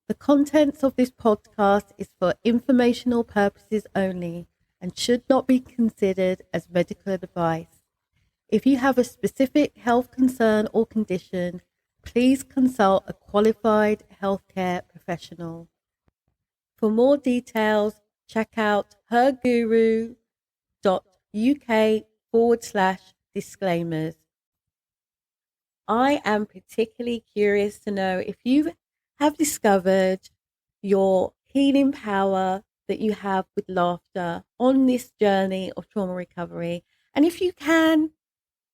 The contents of this podcast is for informational purposes only and should not be considered as medical advice. If you have a specific health concern or condition, please consult a qualified healthcare professional. For more details, check out herguru.uk/disclaimers. I am particularly curious to know if you have discovered your healing power that you have with laughter on this journey of trauma recovery. And if you can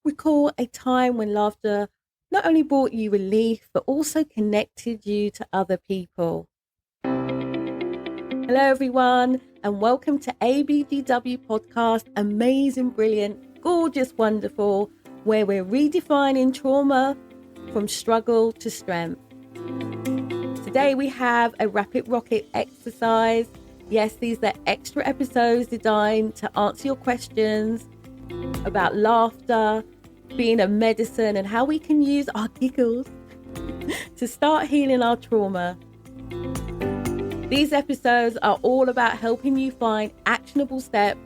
recall a time when laughter not only brought you relief, but also connected you to other people. Hello, everyone, and welcome to ABGW podcast, amazing, brilliant, gorgeous, wonderful, where we're redefining trauma from struggle to strength. Today we have a rapid rocket exercise. Yes, these are extra episodes designed to answer your questions about laughter, being a medicine, and how we can use our giggles to start healing our trauma. These episodes are all about helping you find actionable steps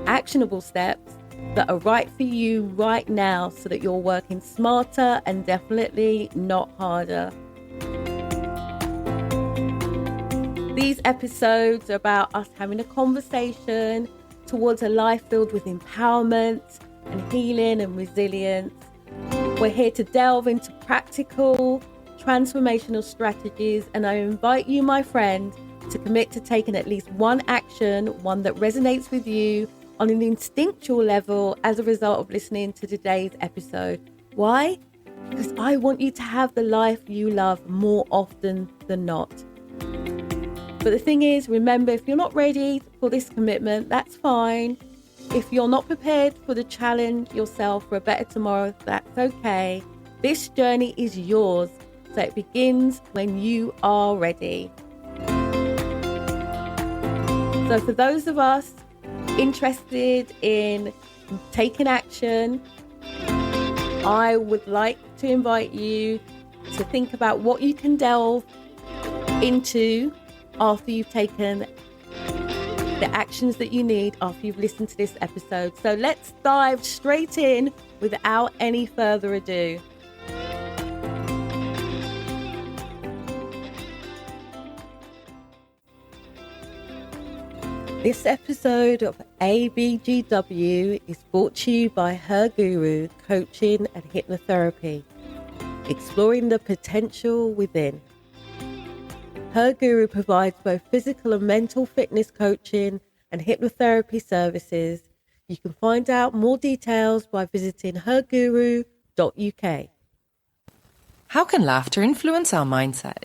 that are right for you right now so that you're working smarter and definitely not harder. These episodes are about us having a conversation towards a life filled with empowerment and healing and resilience. We're here to delve into practical, transformational strategies, and I invite you, my friend, to commit to taking at least one action, one that resonates with you on an instinctual level as a result of listening to today's episode. Why? Because I want you to have the life you love more often than not. But the thing is, remember, if you're not ready for this commitment, that's fine. If you're not prepared for the challenge yourself for a better tomorrow, that's okay. This journey is yours, so it begins when you are ready. So for those of us interested in taking action, I would like to invite you to think about what you can delve into after you've taken the actions that you need after you've listened to this episode. So let's dive straight in without any further ado. This episode of ABGW is brought to you by Her Guru Coaching and Hypnotherapy, exploring the potential within. Her Guru provides both physical and mental fitness coaching and hypnotherapy services. You can find out more details by visiting herguru.uk. How can laughter influence our mindset?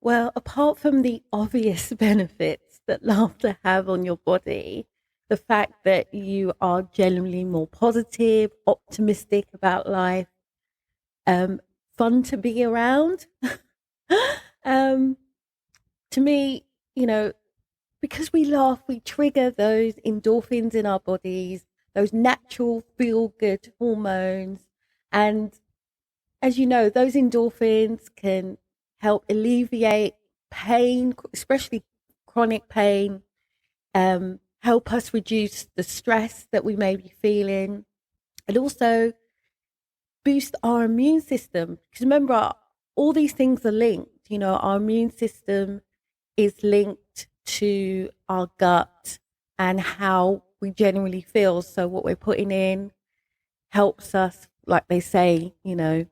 Well, apart from the obvious benefits that laughter have on your body, the fact that you are generally more positive, optimistic about life, fun to be around. To me, because we laugh, we trigger those endorphins in our bodies, those natural feel-good hormones. And as you know, those endorphins can help alleviate pain, especially chronic pain, help us reduce the stress that we may be feeling, and also boost our immune system. Because remember, all these things are linked. Our immune system is linked to our gut and how we generally feel. So what we're putting in helps us, like they say, you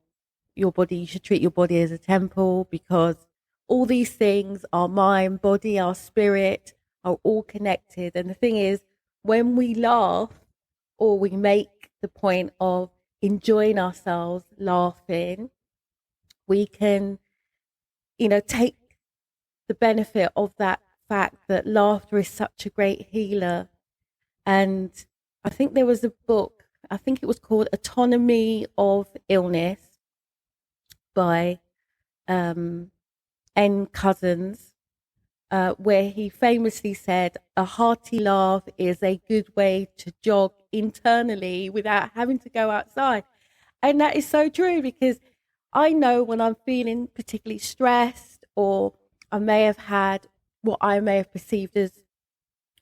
should treat your body as a temple, because all these things, our mind, body, our spirit, are all connected. And the thing is, when we laugh, or we make the point of enjoying ourselves laughing, we can, take the benefit of that fact that laughter is such a great healer. And I think there was a book, I think it was called Autonomy of Illness by N. Cousins, where he famously said, a hearty laugh is a good way to jog internally without having to go outside. And that is so true, because I know when I'm feeling particularly stressed or I may have had what I may have perceived as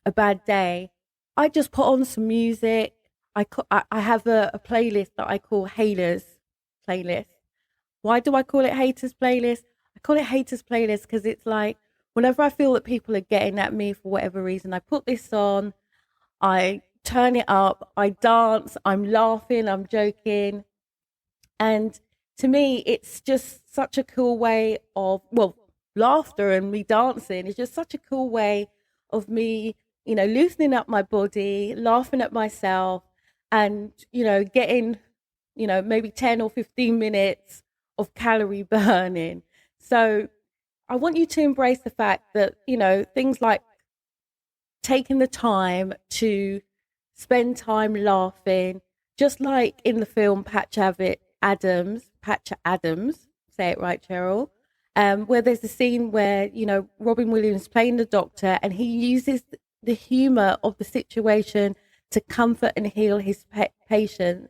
a bad day, I just put on some music. I have a playlist that I call Haters playlist. Why do I call it Haters playlist? I call it Haters playlist because it's like whenever I feel that people are getting at me for whatever reason, I put this on, I turn it up, I dance, I'm laughing, I'm joking. And to me, it's just such a cool way of, well, laughter and me dancing is just such a cool way of me, loosening up my body, laughing at myself, and, getting, maybe 10 or 15 minutes of calorie burning. So I want you to embrace the fact that, things like taking the time to spend time laughing, just like in the film Patch Adams, say it right, Cheryl, where there's a scene where, Robin Williams playing the doctor and he uses the humor of the situation to comfort and heal his patients.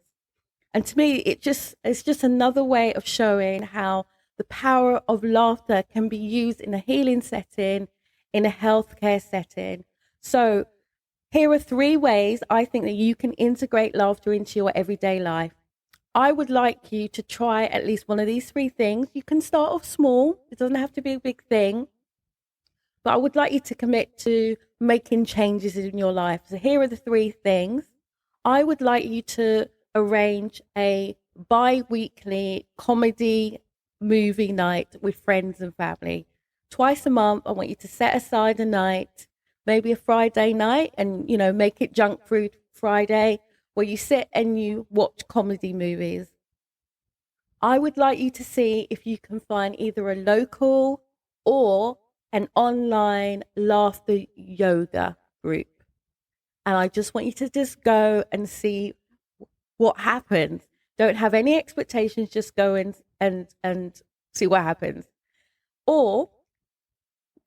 And to me, it's just another way of showing how the power of laughter can be used in a healing setting, in a healthcare setting. So here are 3 ways I think that you can integrate laughter into your everyday life. I would like you to try at least one of these 3 things. You can start off small. It doesn't have to be a big thing. But I would like you to commit to making changes in your life. So here are the 3 things. I would like you to arrange a bi-weekly comedy movie night with friends and family. Twice a month, I want you to set aside a night, maybe a Friday night, and, make it Junk Food Friday, where you sit and you watch comedy movies. I would like you to see if you can find either a local or an online laughter yoga group. And I just want you to just go and see what happens. Don't have any expectations, just go and see what happens. Or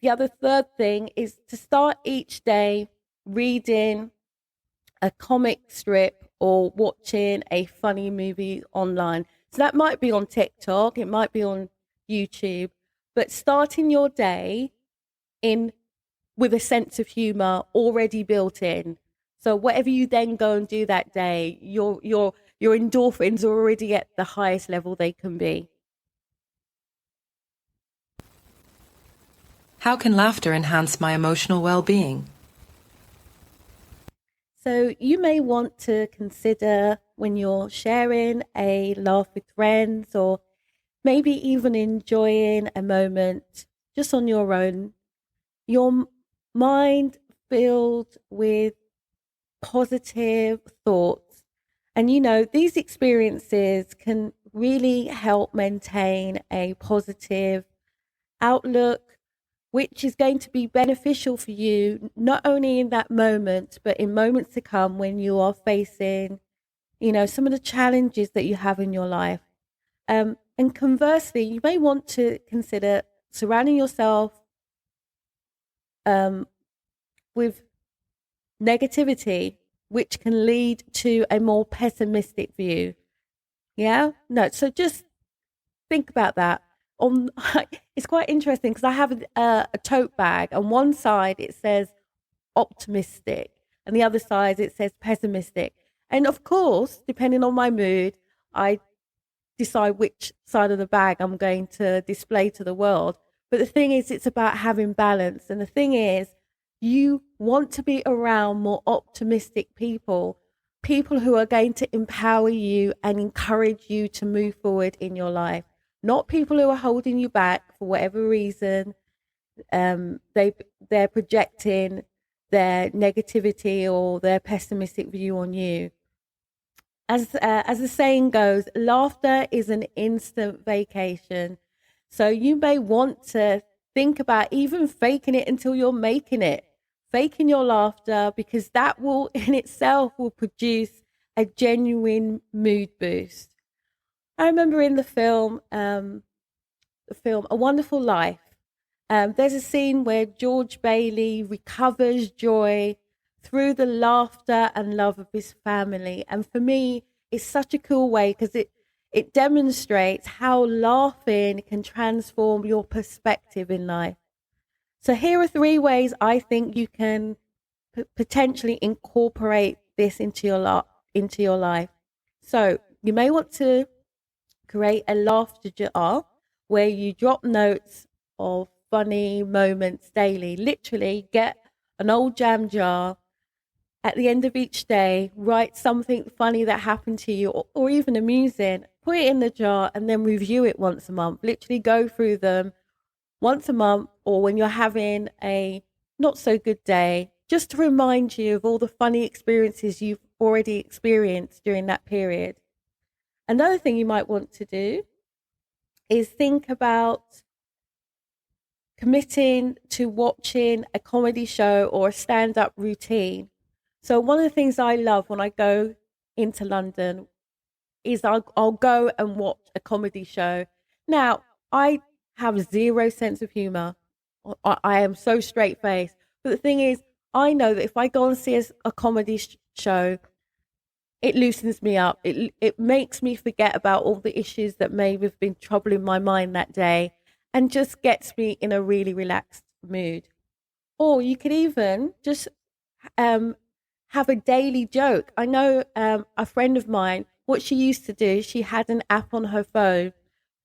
the other third thing is to start each day reading a comic strip or watching a funny movie online. So that might be on TikTok, it might be on YouTube, but starting your day in with a sense of humor already built in. So whatever you then go and do that day, your endorphins are already at the highest level they can be. How can laughter enhance my emotional well-being? So you may want to consider when you're sharing a laugh with friends or maybe even enjoying a moment just on your own, your mind filled with positive thoughts. And, these experiences can really help maintain a positive outlook, which is going to be beneficial for you, not only in that moment, but in moments to come when you are facing, some of the challenges that you have in your life. And conversely, you may want to consider surrounding yourself with negativity, which can lead to a more pessimistic view. Yeah? No, so just think about that. It's quite interesting because I have a tote bag. On one side, it says optimistic, and the other side, it says pessimistic. And of course, depending on my mood, I decide which side of the bag I'm going to display to the world. But the thing is, it's about having balance. And the thing is, you want to be around more optimistic people, people who are going to empower you and encourage you to move forward in your life, not people who are holding you back for whatever reason. They're projecting their negativity or their pessimistic view on you. As the saying goes, laughter is an instant vacation. So you may want to think about even faking it until you're making it. Faking your laughter, because that will in itself will produce a genuine mood boost. I remember in the film A Wonderful Life, there's a scene where George Bailey recovers joy through the laughter and love of his family. And for me, it's such a cool way because it demonstrates how laughing can transform your perspective in life. So here are 3 ways I think you can potentially incorporate this into your life. So you may want to create a laughter jar where you drop notes of funny moments daily. Literally get an old jam jar. At the end of each day, write something funny that happened to you, or even amusing. Put it in the jar and then review it once a month. Literally go through them once a month, or when you're having a not so good day, just to remind you of all the funny experiences you've already experienced during that period. Another thing you might want to do is think about committing to watching a comedy show or a stand-up routine. So one of the things I love when I go into London is I'll go and watch a comedy show. Now, I have zero sense of humor. I am so straight faced. But the thing is, I know that if I go and see a comedy show, it loosens me up. It makes me forget about all the issues that may have been troubling my mind that day, and just gets me in a really relaxed mood. Or you could even just have a daily joke. I know a friend of mine, what she used to do, she had an app on her phone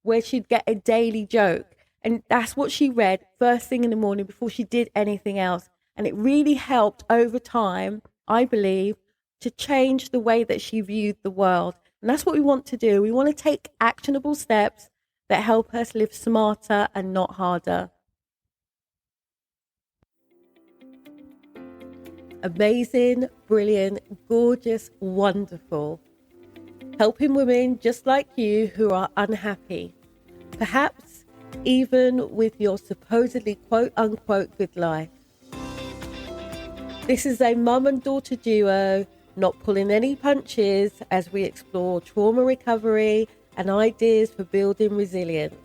where she'd get a daily joke. And that's what she read first thing in the morning before she did anything else. And it really helped over time, I believe, to change the way that she viewed the world. And that's what we want to do. We want to take actionable steps that help us live smarter and not harder. Amazing, brilliant, gorgeous, wonderful. Helping women just like you who are unhappy. Perhaps even with your supposedly quote unquote good life. This is a mum and daughter duo, not pulling any punches as we explore trauma recovery and ideas for building resilience.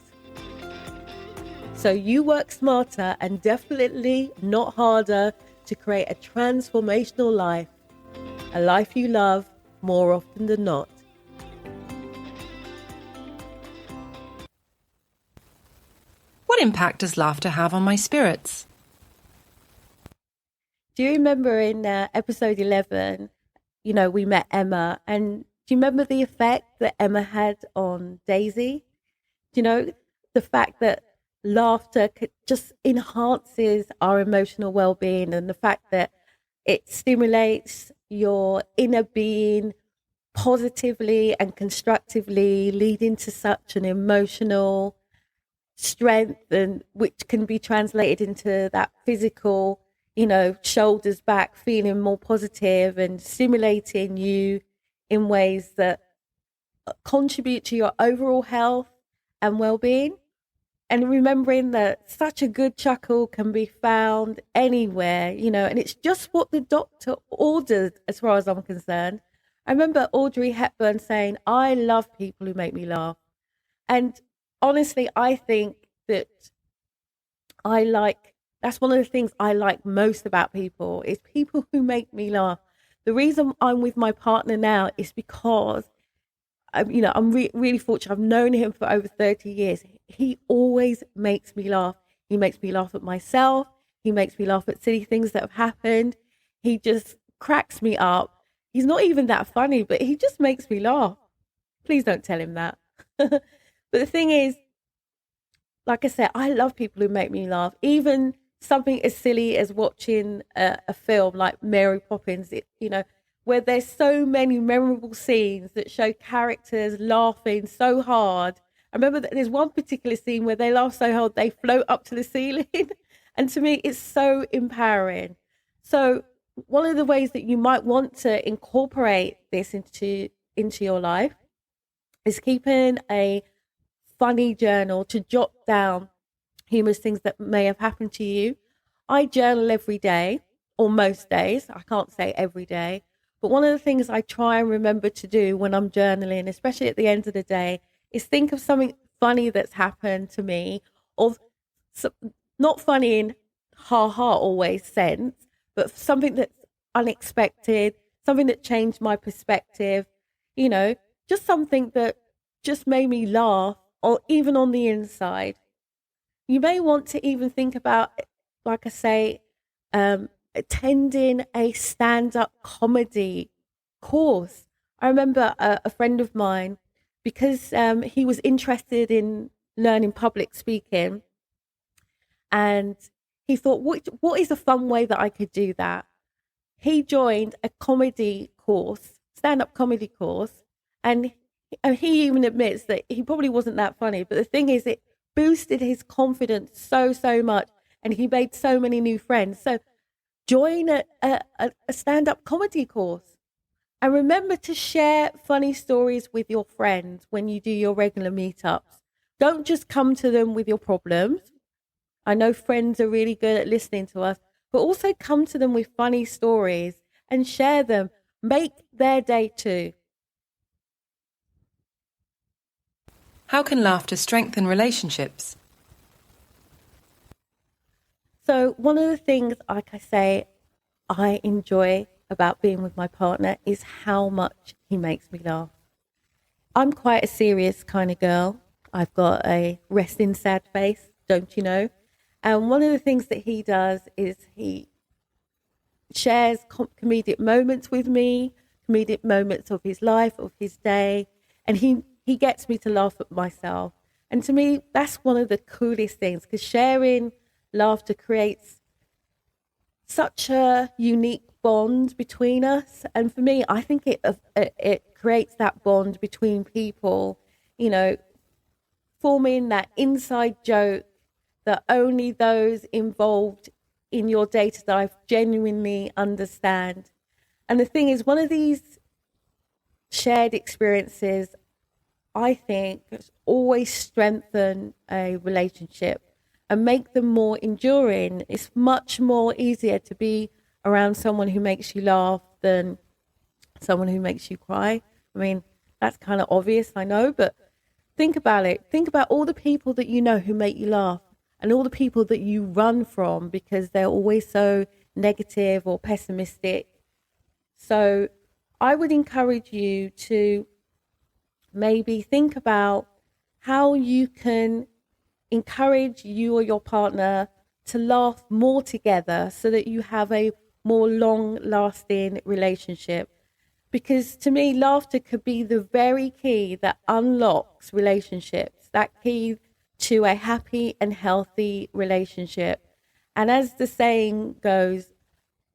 So you work smarter and definitely not harder to create a transformational life, a life you love more often than not. What impact does laughter have on my spirits? Do you remember in episode 11, we met Emma, and do you remember the effect that Emma had on Daisy? Do you know, the fact that laughter just enhances our emotional well-being, and the fact that it stimulates your inner being positively and constructively, leading to such an emotional strength, and which can be translated into that physical, shoulders back, feeling more positive and stimulating you in ways that contribute to your overall health and well-being. And remembering that such a good chuckle can be found anywhere, and it's just what the doctor ordered as far as I'm concerned. I remember Audrey Hepburn saying, I love people who make me laugh. And honestly, I think that that's one of the things I like most about people, is people who make me laugh. The reason I'm with my partner now is because I'm really fortunate. I've known him for over 30 years. He always makes me laugh. He makes me laugh at myself. He makes me laugh at silly things that have happened. He just cracks me up. He's not even that funny, but he just makes me laugh. Please don't tell him that. But the thing is, like I said, I love people who make me laugh. Even something as silly as watching a film like Mary Poppins, where there's so many memorable scenes that show characters laughing so hard. I remember that there's one particular scene where they laugh so hard they float up to the ceiling. And to me, it's so empowering. So one of the ways that you might want to incorporate this into your life is keeping a funny journal to jot down humorous things that may have happened to you. I journal every day, or most days. I can't say every day. But one of the things I try and remember to do when I'm journaling, especially at the end of the day, is think of something funny that's happened to me, or not funny in ha-ha always sense, but something that's unexpected, something that changed my perspective, just something that just made me laugh, or even on the inside. You may want to even think about like I say, attending a stand-up comedy course. I remember a friend of mine, because he was interested in learning public speaking, and he thought, what is a fun way that I could do that? He joined a comedy course, stand-up comedy course, and he even admits that he probably wasn't that funny. But the thing is, it boosted his confidence so much, and he made so many new friends. So join a stand-up comedy course, and remember to share funny stories with your friends when you do your regular meetups. Don't just come to them with your problems. I know friends are really good at listening to us, but also come to them with funny stories and share them. Make their day too. How can laughter strengthen relationships? So, one of the things, like I say, I enjoy about being with my partner is how much he makes me laugh. I'm quite a serious kind of girl. I've got a resting sad face, don't you know? And one of the things that he does is he shares comedic moments with me, comedic moments of his life, of his day, and he gets me to laugh at myself. And to me, that's one of the coolest things, because sharing laughter creates such a unique bond between us. And for me, I think it creates that bond between people, you know, forming that inside joke that only those involved in your data life genuinely understand. And the thing is, one of these shared experiences, I think, always strengthen a relationship and make them more enduring. It's much more easier to be around someone who makes you laugh than someone who makes you cry. I mean, that's kind of obvious, I know, but think about it. Think about all the people that you know who make you laugh, and all the people that you run from because they're always so negative or pessimistic. So I would encourage you to maybe think about how you can encourage you or your partner to laugh more together so that you have a more long lasting relationship. Because to me, laughter could be the very key that unlocks relationships, that key to a happy and healthy relationship. And as the saying goes,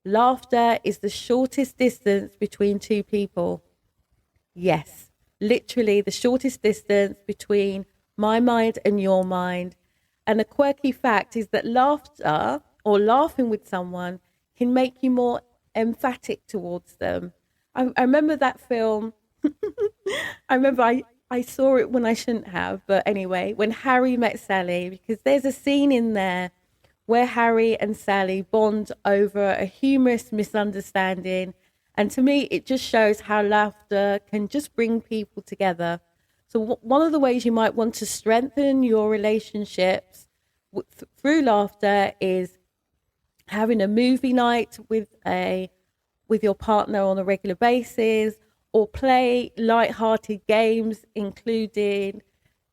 laughter is the shortest distance between two people. Yes, literally the shortest distance between my mind and your mind. And the quirky fact is that laughter or laughing with someone can make you more emphatic towards them. I remember that film. I saw it when I shouldn't have, but anyway, when Harry met Sally, because there's a scene in there where Harry and Sally bond over a humorous misunderstanding. And to me, it just shows how laughter can just bring people together. So one of the ways you might want to strengthen your relationships through laughter is having a movie night with your partner on a regular basis, or play light-hearted games including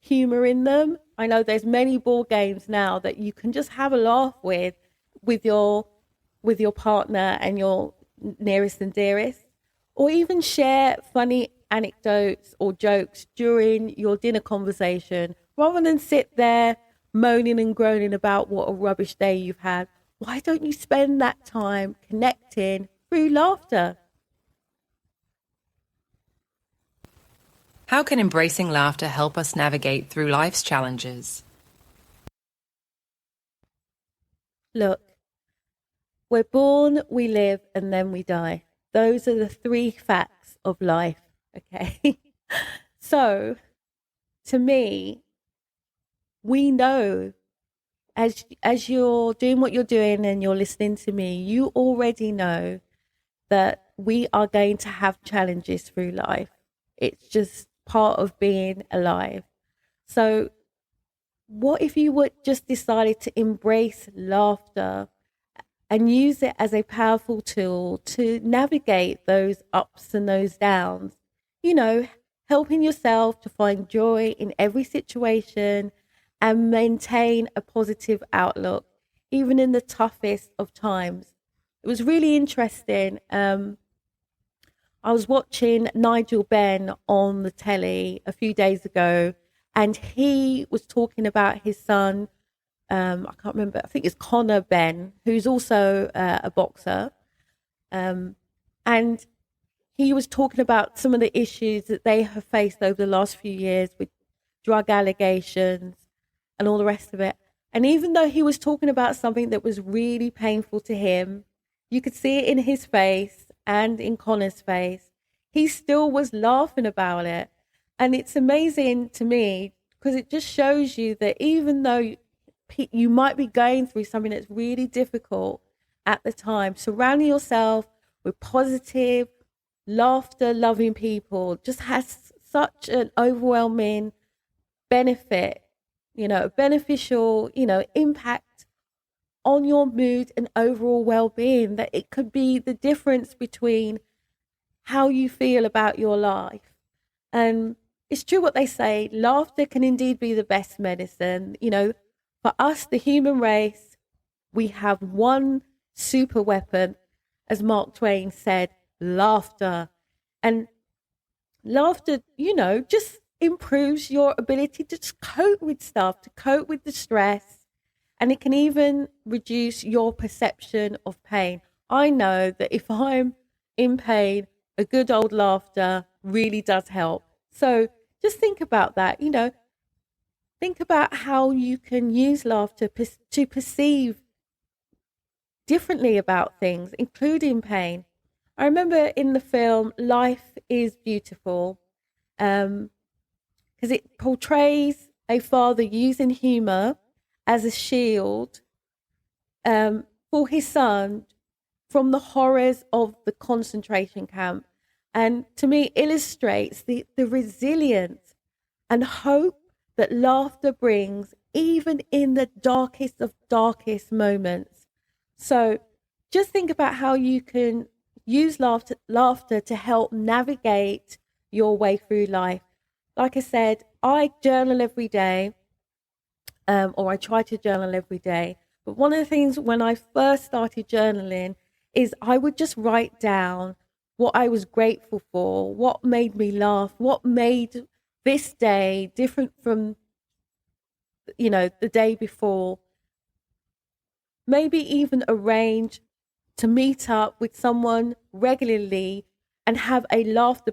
humor in them. I know there's many board games now that you can just have a laugh with your partner and your nearest and dearest, or even share funny anecdotes or jokes during your dinner conversation rather than sit there moaning and groaning about what a rubbish day you've had. Why don't you spend that time connecting through laughter? How can embracing laughter help us navigate through life's challenges? Look, we're born, we live, and then we die. Those are the three facts of life, okay? So, to me, we know as you're doing what you're doing and you're listening to me, you already know that we are going to have challenges through life. It's just part of being alive. So, what if you would just decided to embrace laughter and use it as a powerful tool to navigate those ups and those downs? You know, helping yourself to find joy in every situation and maintain a positive outlook even in the toughest of times. It was really interesting. I was watching Nigel Benn on the telly a few days ago, and he was talking about his son. I can't remember. I think it's Connor Benn, who's also a boxer. And he was talking about some of the issues that they have faced over the last few years with drug allegations and all the rest of it. And even though he was talking about something that was really painful to him, you could see it in his face and in Connor's face. He still was laughing about it. And it's amazing to me because it just shows you that even though you might be going through something that's really difficult at the time, surrounding yourself with positive, laughter-loving people just has such an overwhelming benefit, beneficial, impact on your mood and overall well-being, that it could be the difference between how you feel about your life. And it's true what they say, laughter can indeed be the best medicine. For us, the human race, we have one super weapon, as Mark Twain said, laughter. And laughter, just improves your ability to just cope with stuff, to cope with the stress. And it can even reduce your perception of pain. I know that if I'm in pain, a good old laughter really does help. So just think about that, think about how you can use laughter to perceive differently about things, including pain. I remember in the film Life is Beautiful, because it portrays a father using humor as a shield for his son from the horrors of the concentration camp. And to me, illustrates the resilience and hope that laughter brings, even in the darkest of darkest moments. So just think about how you can use laughter to help navigate your way through life. Like I said, I journal every day, or I try to journal every day. But one of the things when I first started journaling is I would just write down what I was grateful for, what made me laugh, what made this day different from, the day before. Maybe even arrange to meet up with someone regularly and have a laughter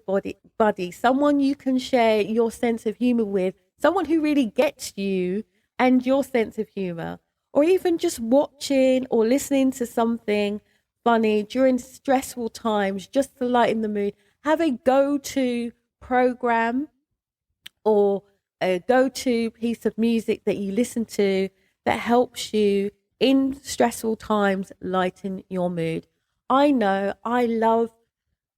buddy, someone you can share your sense of humor with, someone who really gets you and your sense of humor, or even just watching or listening to something funny during stressful times, just to lighten the mood. Have a go-to program or a go-to piece of music that you listen to that helps you in stressful times lighten your mood. I know I love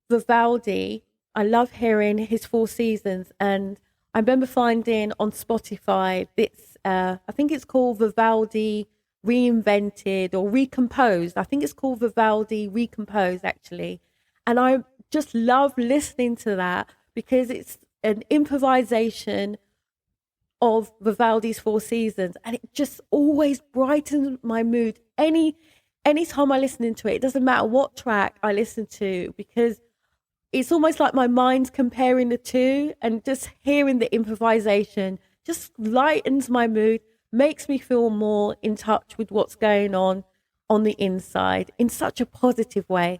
Vivaldi. I love hearing his Four Seasons, and I remember finding on Spotify this, I think it's called Vivaldi Reinvented or Recomposed. I think it's called Vivaldi Recomposed, actually. And I just love listening to that because it's an improvisation of Vivaldi's Four Seasons, and it just always brightens my mood. Anytime I listen into it, it doesn't matter what track I listen to, because it's almost like my mind's comparing the two, and just hearing the improvisation just lightens my mood, makes me feel more in touch with what's going on the inside in such a positive way.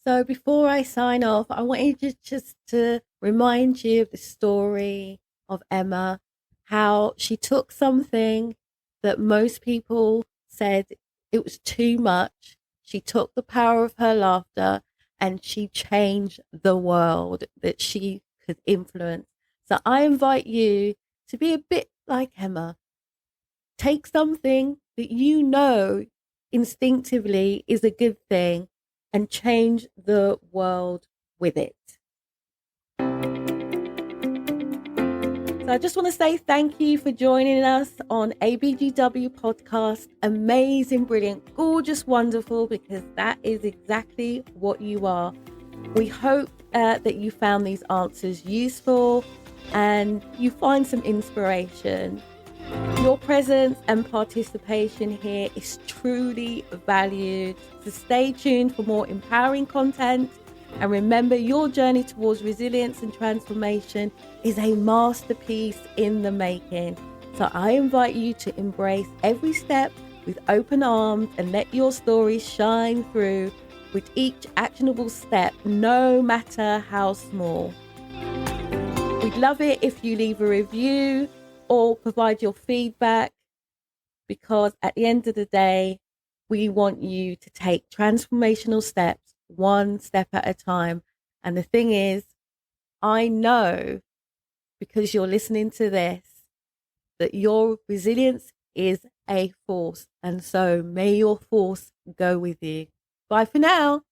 So before I sign off, I wanted just to remind you of the story of Emma, how she took something that most people said it was too much. She took the power of her laughter and she changed the world that she could influence. So I invite you to be a bit like Emma. Take something that you know instinctively is a good thing and change the world with it. So I just want to say thank you for joining us on ABGW podcast. Amazing, brilliant, gorgeous, wonderful, because that is exactly what you are. We hope that you found these answers useful and you find some inspiration. Your presence and participation here is truly valued. So stay tuned for more empowering content. And remember, your journey towards resilience and transformation is a masterpiece in the making. So I invite you to embrace every step with open arms and let your story shine through with each actionable step, no matter how small. We'd love it if you leave a review or provide your feedback, because at the end of the day, we want you to take transformational steps, one step at a time. And the thing is, I know, because you're listening to this, that your resilience is a force. And so may your force go with you. Bye for now.